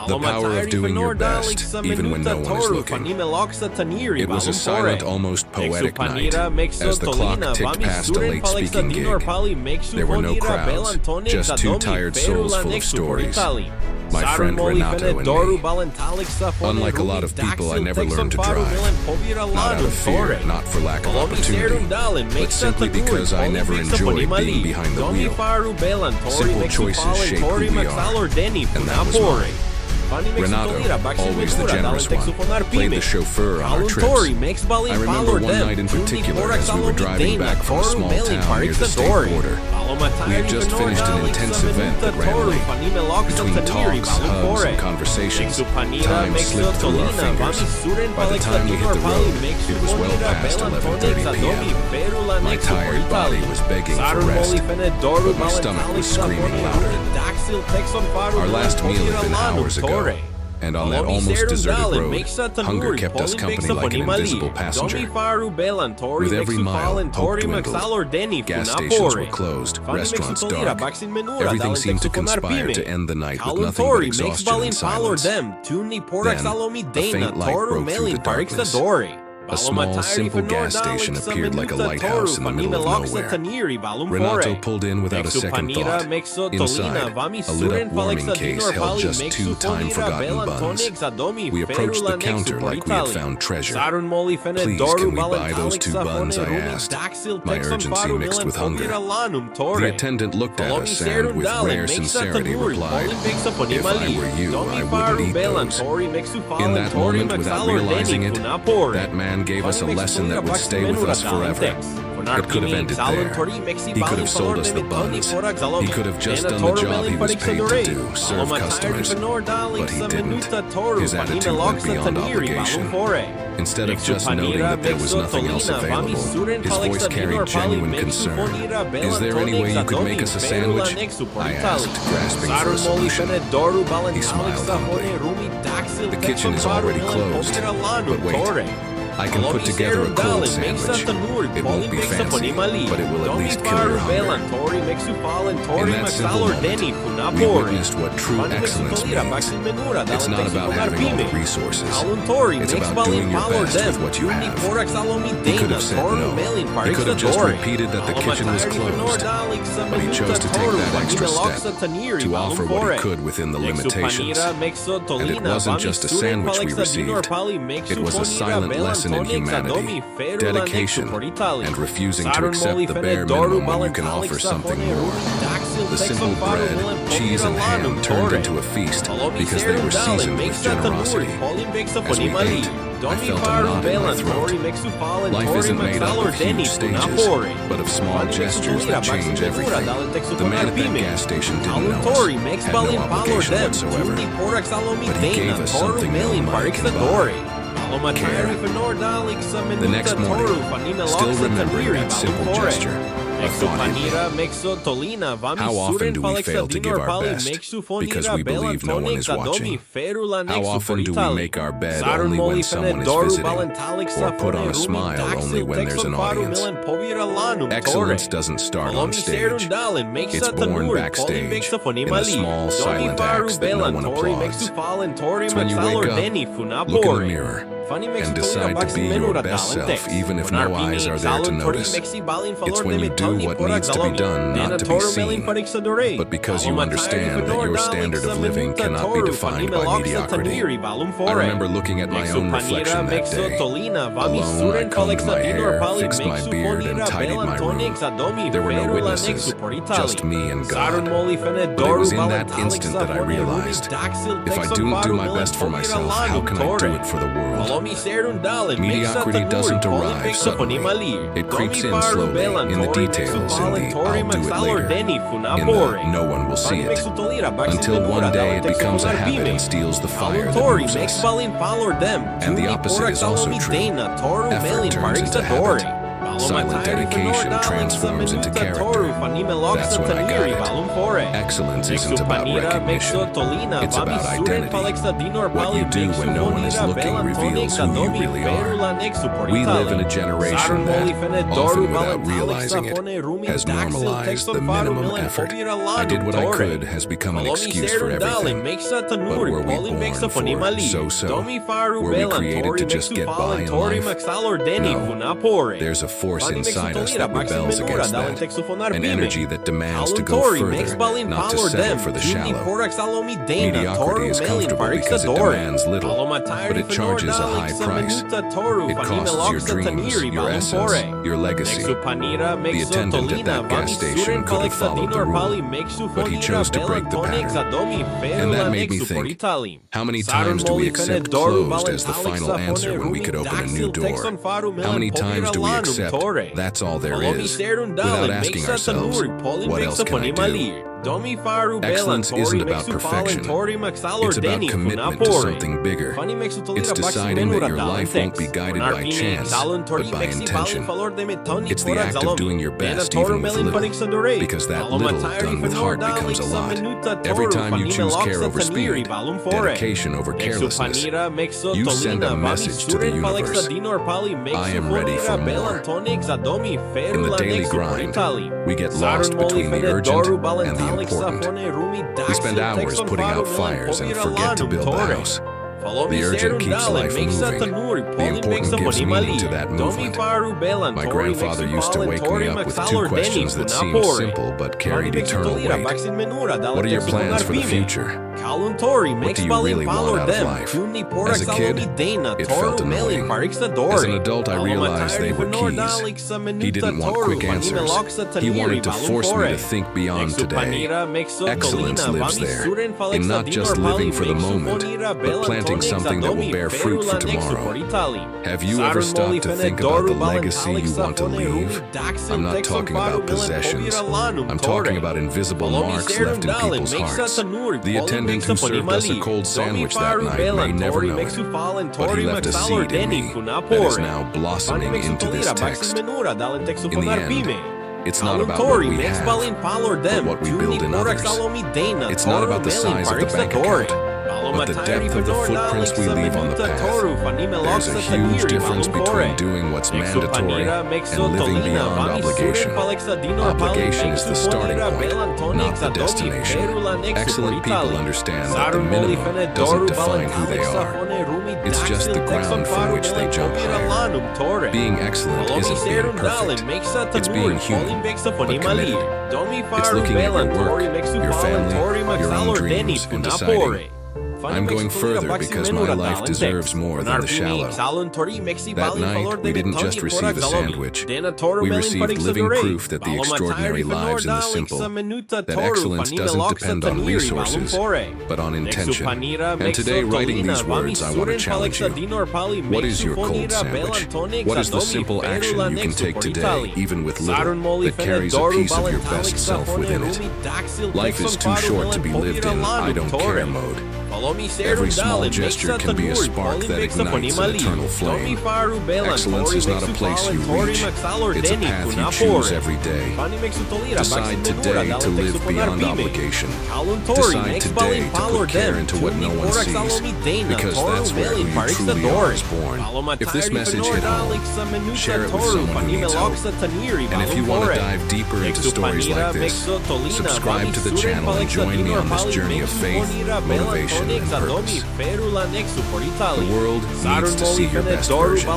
The power of doing your best, even when no one is looking. It was a silent, almost poetic night. As the clock ticked past a late speaking gig, there were no crowds, just two tired souls full of stories. My friend Renato and me. Unlike a lot of people, I never learned to drive. Not out of fear, not for lack of opportunity, but simply because I never enjoyed being behind the wheel. Simple choices shape who we are, and that was mine. Renato, always the generous one, played the chauffeur on our trips. I remember one night in particular as we were driving back from a small town near the state border. We had just finished an intense event that ran late. Between talks, hugs, and conversations, time slipped through our fingers. By the time we hit the road, it was well past 11:30 p.m. My tired body was begging for rest, but my stomach was screaming louder. Our last meal had been hours ago, and on that almost deserted road, hunger kept us company like an invisible passenger. With every mile, hope dwindled. Gas stations were closed, restaurants dark. Everything seemed to conspire to end the night with nothing but exhaustion and silence. Then, a faint light broke through the darkness. A small, simple gas station appeared like a lighthouse in the middle of nowhere. Renato pulled in without a second thought. Inside, a lit-up warming case held just two time-forgotten buns. We approached the counter like we had found treasure. "Please, can we buy those two buns?" I asked, my urgency mixed with hunger. The attendant looked at us and, with rare sincerity, replied, "If I were you, I wouldn't eat those." In that moment, without realizing it, that man gave us a lesson that would stay with us forever. It could have ended there. He could have sold us the buns. He could have just done the job he was paid to do, serve customers. But he didn't. His attitude went beyond obligation. Instead of just noting that there was nothing else available, his voice carried genuine concern. "Is there any way you could make us a sandwich?" I asked, grasping for a solution. He smiled humbly. "The kitchen is already closed. But wait. I can put together a cold sandwich. It won't be fancy, but it will at least kill your hunger." In that simple moment, we witnessed what true excellence means. It's not about having all the resources. It's about doing your best with what you have. He could have said no. He could have just repeated that the kitchen was closed. But he chose to take that extra step, to offer what he could within the limitations. And it wasn't just a sandwich we received. It was a silent lesson in humanity, dedication, and refusing to accept the bare minimum when you can offer something more. The simple bread, cheese, and ham turned into a feast because they were seasoned with generosity. As we ate, I felt a knot in my throat. Life isn't made up of huge stages, but of small gestures that change everything. The man at that gas station didn't know us, had no obligation whatsoever, but he gave us something no money can buy. Care. The next morning, still remembering that simple gesture, I thought he'd be. How often do we fail to give our best because we believe no one is watching? How often do we make our bed only when someone is visiting, or put on a smile only when there's an audience? Excellence doesn't start on stage. It's born backstage, in the small, silent acts that no one applauds. It's when you wake up, look in the mirror, and decide to be your best self even if no eyes are there to notice. It's when you do what needs to be done, not to be seen, but because you understand that your standard of living cannot be defined by mediocrity. I remember looking at my own reflection that day. Alone, I combed my hair, fixed my beard, and tidied my room. There were no witnesses, just me and God. But it was in that instant that I realized, if I don't do my best for myself, how can I do it for the world? Mediocrity doesn't arrive suddenly. It creeps in slowly, in the details, in the "I'll do it later," in the "no one will see it," until one day it becomes a habit and steals the fire that moves us. And the opposite is also true. Effort turns into habit. Silent dedication transforms into character. That's when I got it. Excellence isn't about recognition. It's about identity. What you do when no one is looking reveals who you really are. We live in a generation that, often without realizing it, has normalized the minimum effort. I did what I could has become an excuse for everything. But were we born for so-so? Were we created to just get by in life? No. There's a force inside us that rebels against that. An energy that demands to go further, not to settle for the shallow. Mediocrity is comfortable because it demands little, but it charges a high price. It costs your dreams, your essence, your legacy. The attendant at that gas station could have followed the rule, but he chose to break the pattern. And that made me think, how many times do we accept closed as the final answer when we could open a new door? How many times do we accept that's all there is, without asking ourselves, what else can I do? Excellence isn't about perfection. It's about commitment to something bigger. It's deciding that your life won't be guided by chance, but by intention. It's the act of doing your best even with little, because that little done with heart becomes a lot. Every time you choose care over speed, dedication over carelessness, you send a message to the universe. I am ready for more. In the daily grind, we get lost between the urgent and the important. We spend hours putting out fires and forget to build the house. The urgent keeps life moving. The important gives meaning to that movement. My grandfather used to wake me up with two questions that seemed simple but carried eternal weight. What are your plans for the future? What do you really want out of life? As a kid, it felt annoying. As an adult, I realized they were keys. He didn't want quick answers. He wanted to force me to think beyond today. Excellence lives there, in not just living for the moment, but planting something that will bear fruit for tomorrow. Have you ever stopped to think about the legacy you want to leave? I'm not talking about possessions. I'm talking about invisible marks left in people's hearts. The attendant who served us a cold sandwich that night may never know it, but he left a seed in me that is now blossoming into this text. In the end, it's not about what we have, but what we build in others. It's not about the size of the bank account, but the depth of the footprints we leave on the path. There's a huge difference between doing what's mandatory and living beyond obligation. Obligation is the starting point, not the destination. Excellent people understand that the minimum doesn't define who they are. It's just the ground from which they jump higher. Being excellent isn't being perfect. It's being human, but committed. It's looking at your work, your family, your own dreams, and deciding, I'm going further because my life deserves more than the shallow. That night, we didn't just receive a sandwich. We received living proof that the extraordinary lives in the simple, that excellence doesn't depend on resources, but on intention. And today, writing these words, I want to challenge you. What is your cold sandwich? What is the simple action you can take today, even with little, that carries a piece of your best self within it? Life is too short to be lived in I don't care mode. Every small gesture can be a spark that ignites an eternal flame. Excellence is not a place you reach, it's a path you choose every day. Decide today to live beyond obligation. Decide today to put care into what no one sees, because that's where who you truly are is born. If this message hit home, share it with someone who needs hope. And if you want to dive deeper into stories like this, subscribe to the channel and join me on this journey of faith, motivation, and purpose. The world needs to see your best version.